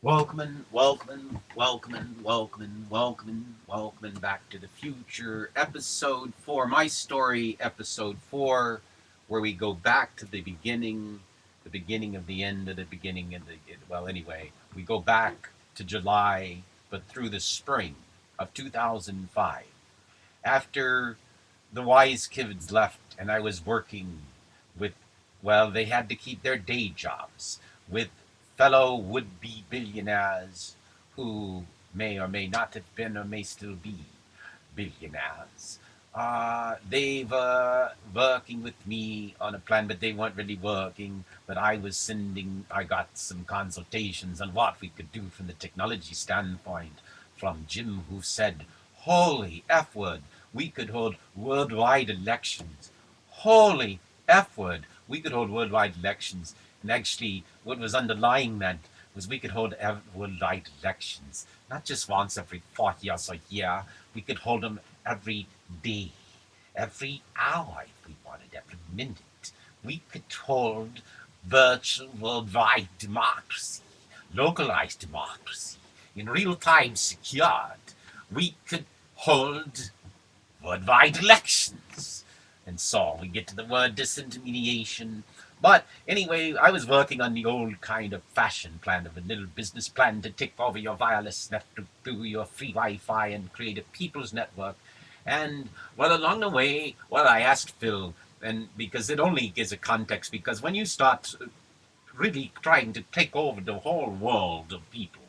Welcoming back to the future. Episode 4, my story, episode 4, where we go back to the beginning of the end of the beginning of the. Well, anyway, we go back to July, but through the spring of 2005. After the wise kids left, and I was working with, well, they had to keep their day jobs with fellow would be billionaires who may or may not have been or may still be billionaires. They've working with me on a plan, but they weren't really working. But I got some consultations on what we could do from the technology standpoint from Jim, who said, "Holy F word, we could hold worldwide elections. Holy F word, we could hold worldwide elections." And actually, what was underlying that was we could hold worldwide elections, not just once every 40 years or a year. We could hold them every day, every hour if we wanted, every minute. We could hold virtual worldwide democracy, localized democracy, in real time secured. We could hold worldwide elections. And so we get to the word disintermediation. But anyway, I was working on the old kind of fashion plan of a little business plan to take over your wireless network through your free Wi-Fi and create a people's network. And well, along the way, well, I asked Phil, and because it only gives a context, because when you start really trying to take over the whole world of people,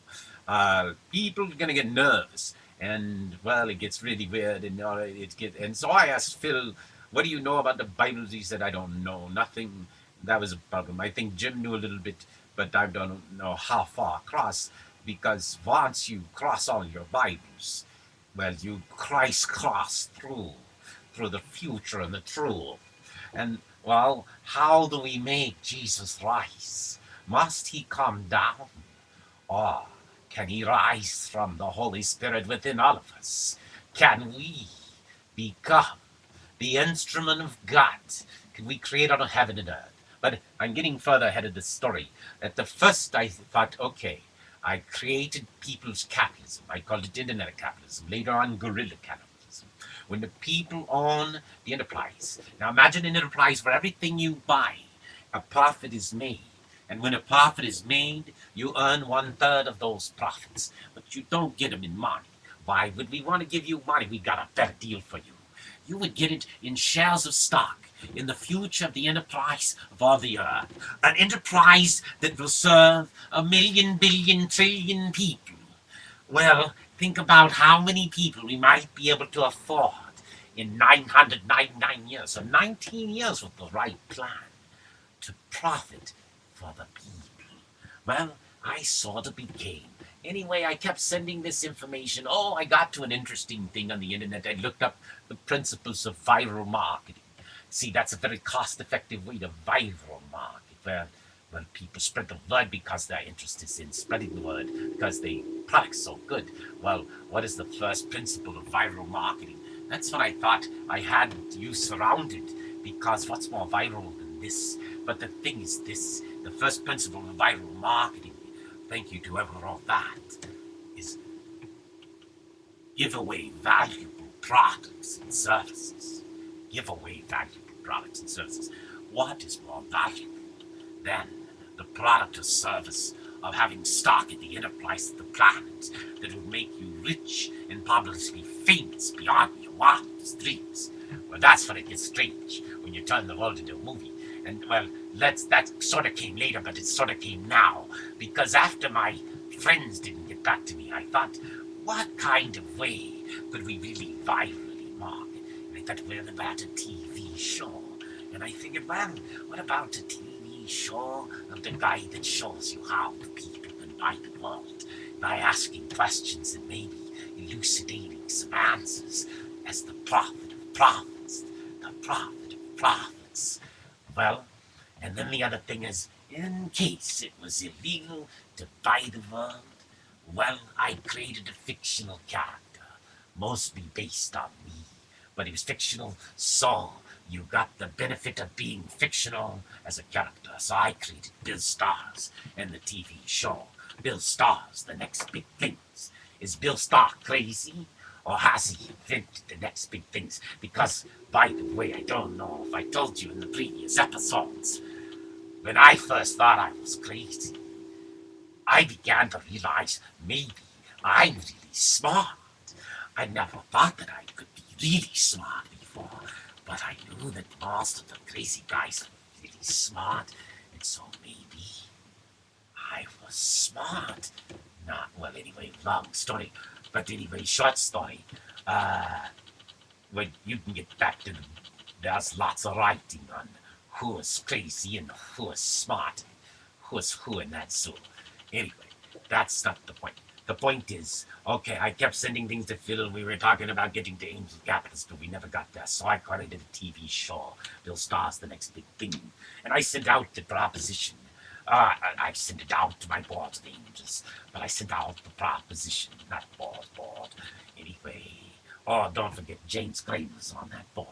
people are going to get nervous, and well, it gets really weird, and and so I asked Phil, "What do you know about the Bible?" He said, "I don't know nothing." That was a problem. I think Jim knew a little bit, but I don't know how far across, because once you cross all your Bibles, well, you Christ cross through the future and the truth. And well, how do we make Jesus rise? Must he come down? Or can he rise from the Holy Spirit within all of us? Can we become the instrument of God? Can we create on heaven and earth? But I'm getting further ahead of the story. At the first, I thought, okay, I created people's capitalism. I called it internet capitalism. Later on, guerrilla capitalism. When the people own the enterprise. Now imagine an enterprise where everything you buy, a profit is made. And when a profit is made, you earn 1/3 of those profits. But you don't get them in money. Why would we want to give you money? We got a better deal for you. You would get it in shares of stock in the future of the enterprise of all the earth. An enterprise that will serve 1,000,000,000,000,000,000,000 people. Well, think about how many people we might be able to afford in 999 years, or 19 years with the right plan to profit for the people. Well, I sort of became. Anyway, I kept sending this information. Oh, I got to an interesting thing on the internet. I looked up the principles of viral marketing. See, that's a very cost-effective way to viral market, where people spread the word because their interest is in spreading the word, because the product's so good. Well, what is the first principle of viral marketing? That's what I thought I had you surrounded, because what's more viral than this? But the thing is this, the first principle of viral marketing, thank you to whoever wrote that, is give away valuable products and services. Give away valuable products and services. What is more valuable than the product or service of having stock in the enterprise of the planet that will make you rich and publicly famous beyond your wildest dreams? Well, that's when it gets strange, when you turn the world into a movie. And well, that sort of came later, but it sort of came now, because after my friends didn't get back to me, I thought, what kind of way could we really virally market? And I thought, well, about a TV show. And I figured, well, what about a TV show of the guy that shows you how the people can buy the world by asking questions and maybe elucidating some answers as the prophet of prophets, the prophet of prophets. Well, and then the other thing is, in case it was illegal to buy the world, well, I created a fictional character, mostly based on me. But he was fictional, so you got the benefit of being fictional as a character. So I created Bill Stars in the TV show. Bill Starr's the next big things. Is Bill Starr crazy? Or has he invented the next big things? Because, by the way, I don't know if I told you in the previous episodes, when I first thought I was crazy, I began to realize maybe I'm really smart. I never thought that I could be really smart before, but I knew that most of the crazy guys were really smart, and so maybe I was smart. Not, well, anyway, long story, but anyway, short story. Uh, well, you can get back to there's lots of writing on who is crazy and who is smart, who is who in that zoo. Anyway, that's not the point. The point is, okay, I kept sending things to Phil. We were talking about getting to Angel Capitalist, but we never got there. So I created a TV show. Bill Starr's the next big thing. And I sent out the proposition. I sent it out to my board of angels, but I sent out the proposition, not board. Anyway, oh, don't forget James Gray was on that board.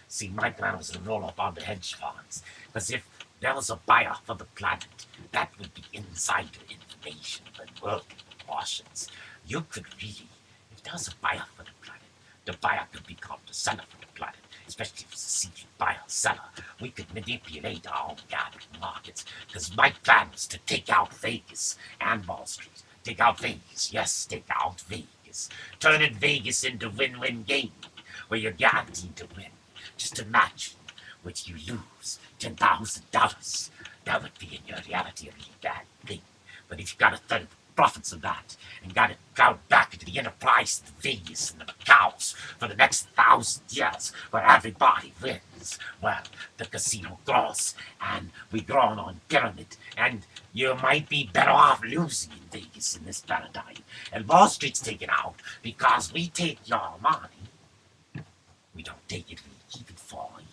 See, my plan was to roll up on the hedge funds, because if there was a buyer for the planet, that would be insider information and worldly proportions. You could really, if there was a buyer for the planet, the buyer could become the seller for the planet, especially if it's a secret buyer seller. We could manipulate our own capital markets, because my plan was to take out Vegas and Wall Street. Take out Vegas, yes, take out Vegas. Turn it Vegas into win-win game, where you're guaranteed to win. Just imagine what you lose, $10,000. That would be in your reality a really bad thing. But if you got a third of the profits of that and got it plowed back into the enterprise, the Vegas and the Macaus for the next 1,000 years, where everybody wins, well, the casino grows and we grow on pyramid, and you might be better off losing in Vegas in this paradigm. And Wall Street's taken out because we take your money. We don't take it, we keep it for you.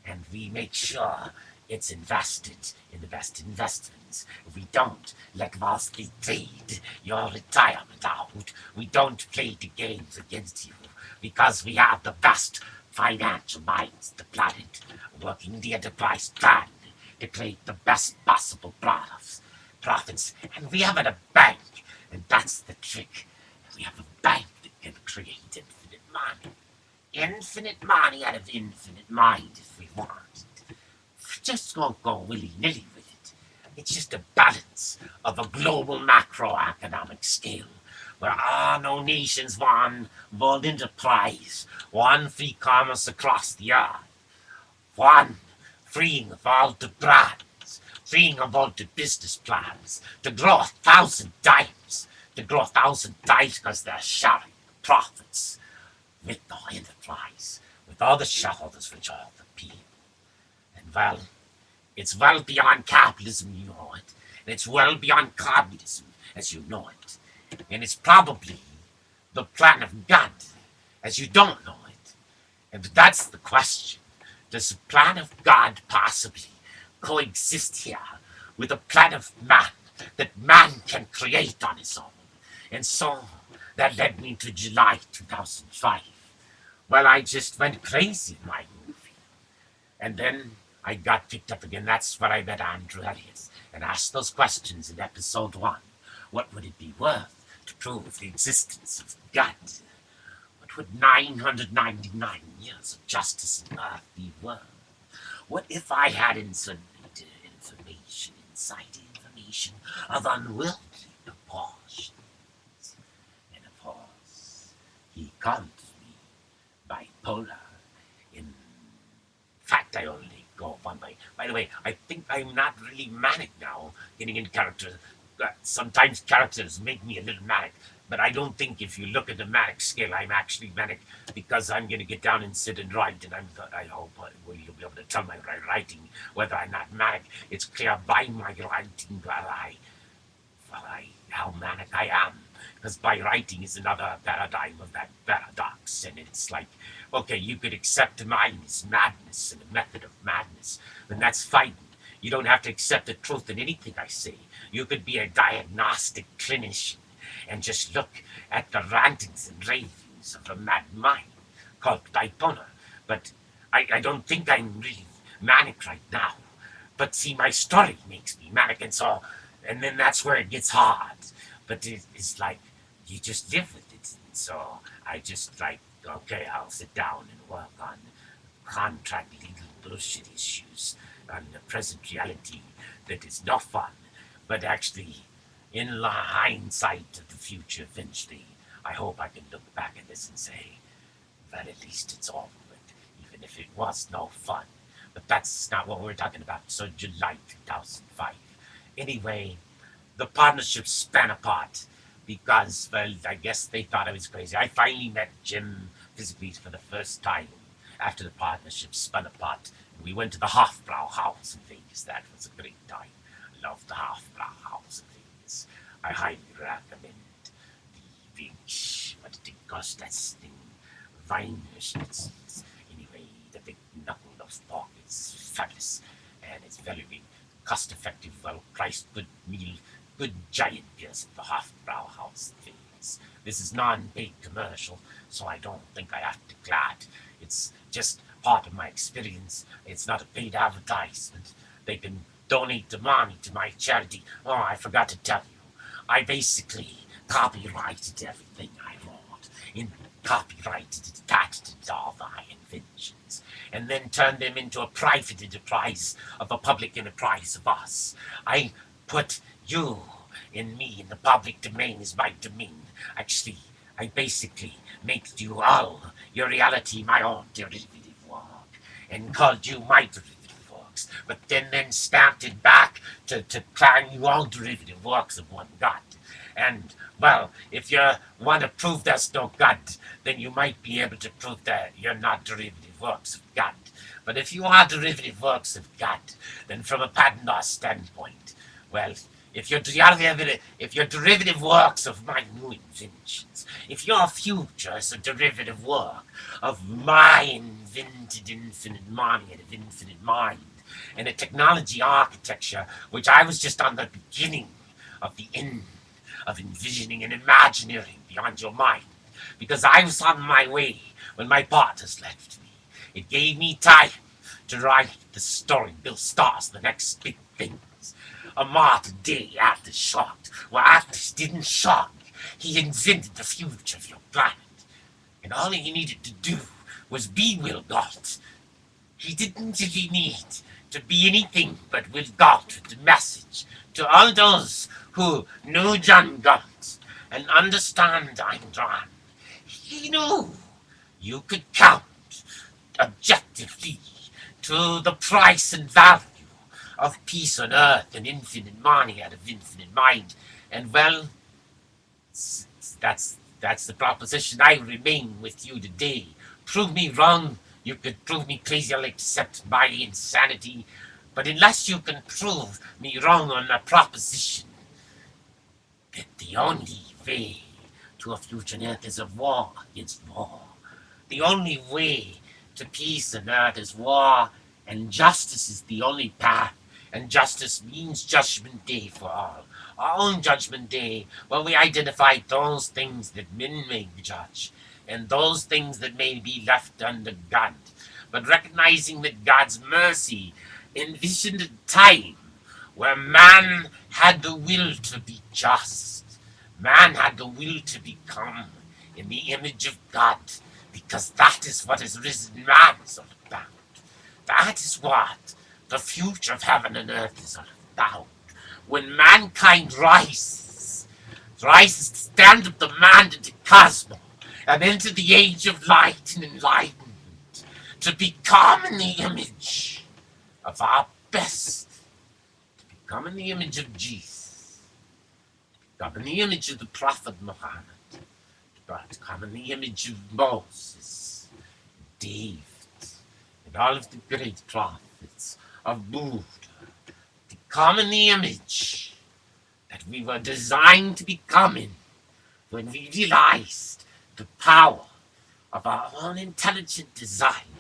And we make sure it's invested in the best investments. If we don't let Wall Street trade your retirement out, we don't play the games against you because we have the best financial minds on the planet working the enterprise plan to create the best possible profits. And we have it a bank, and that's the trick. We have a bank that can create infinite money. Infinite money out of infinite mind if we want it. Just don't go willy-nilly with it. It's just a balance of a global macroeconomic scale where no nations one world enterprise, one free commerce across the earth, one freeing of all the brands, freeing of all the business plans to grow 1,000 times, because they're sharing profits with the enterprise, with all the shareholders, which are the people. And well, it's well beyond capitalism, you know it. And it's well beyond communism, as you know it. And it's probably the plan of God, as you don't know it. And that's the question. Does the plan of God possibly coexist here with a plan of man that man can create on his own? And so that led me to July 2005. Well, I just went crazy in my movie. And then I got picked up again. That's where I met Andrew Elliott and asked those questions in episode 1. What would it be worth to prove the existence of God? What would 999 years of justice on earth be worth? What if I had insider information of unwieldy proportions? And of course, he comes bipolar. In fact, I only go one way. By the way, I think I'm not really manic now, getting in character. Sometimes characters make me a little manic, but I don't think if you look at the manic scale, I'm actually manic because I'm going to get down and sit and write, and I hope you'll be able to tell my writing whether I'm not manic. It's clear by my writing how manic I am. Because by writing is another paradigm of that paradox, and it's like, okay, you could accept mine as madness and a method of madness, and that's fine. You don't have to accept the truth in anything I say. You could be a diagnostic clinician and just look at the rantings and ravings of a mad mind called bipolar. But I don't think I'm really manic right now. But see, my story makes me manic, and so And then that's where it gets hard. But it's like you just live with it. So I just like, okay, I'll sit down and work on contract legal bullshit issues and the present reality that is not fun, but actually, in hindsight of the future, eventually, I hope I can look back at this and say, well, at least it's all good, even if it was no fun. But that's not what we're talking about. So July 2005. Anyway, the partnership span apart because, well, I guess they thought I was crazy. I finally met Jim physically for the first time after the partnership spun apart. We went to the Hofbrau House in Vegas. That was a great time. I love the Hofbrau House in Vegas. I highly recommend the big, what did it cost that thing? Weinschnitz. Anyway, the big knuckle of pork is fabulous and it's very cost effective, well priced, good meal, good giant beers at the Hofbrau House in Vegas. This is non-paid commercial, so I don't think I have to declare it. It's just part of my experience. It's not a paid advertisement. They can donate the money to my charity. Oh, I forgot to tell you. I basically copyrighted everything I wrote and copyrighted it, patented all my inventions, and then turned them into a private enterprise of a public enterprise of us. I put you and me in the public domain as my domain. Actually, I basically made you all your reality my own derivative work and called you my derivative works, but then stamped it back to claim you all derivative works of one God. And, well, if you want to prove there's no God, then you might be able to prove that you're not derivative works of God. But if you are derivative works of God, then from a patent law standpoint, well, if you're derivative works of my new inventions, if your future is a derivative work of my invented infinite mind of infinite mind, and a technology architecture which I was just on the beginning of the end of envisioning and imagineering beyond your mind, because I was on my way when my partners left me. It gave me time to write the story Bill Starr's The Next Big Things. A martyr day after shocked. Well, after he didn't shock, he invented the future of your planet. And all he needed to do was be Will Galt. He didn't really need to be anything but Will Galt with the message to all those who knew John Galt and understand Ayn Rand. He knew you could count objectively to the price and value of peace on earth and infinite money out of infinite mind. And well, that's the proposition. I remain with you today. Prove me wrong. You could prove me crazy. I'll accept my insanity. But unless you can prove me wrong on a proposition that the only way to a future earth is a war against war, the only way to peace on earth is war, and justice is the only path, and justice means judgment day for all. Our own judgment day, where we identify those things that men may judge, and those things that may be left under God, but recognizing that God's mercy envisioned a time where man had the will to be just. Man had the will to become in the image of God, because that is what his risen man is all about. That is what the future of heaven and earth is all about. When mankind rises to stand up the man into cosmos and into the age of light and enlightenment, to become in the image of our best, to become in the image of Jesus, to become in the image of the Prophet Muhammad, to become in the image of Moses, David, and all of the great prophets of Buddha, to come in the image that we were designed to become in when we realized the power of our own intelligent design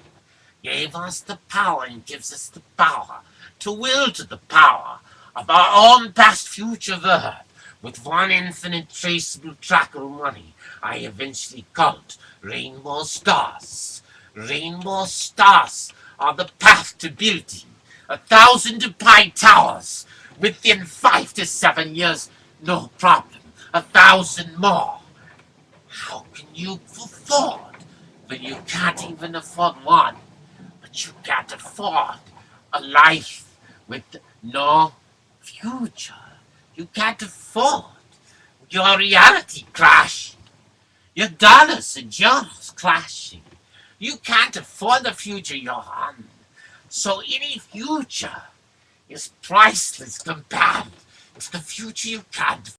gave us the power and gives us the power to will to the power of our own past future earth with one infinite traceable tracker of money I eventually called rainbow stars. Rainbow stars are the path to building 1,000 pie towers within 5 to 7 years, no problem. 1,000 more. How can you afford when you can't even afford one? But you can't afford a life with no future. You can't afford your reality crashing. Your dollars and euros clashing. You can't afford the future you're on. So any future is priceless compared to the future you can't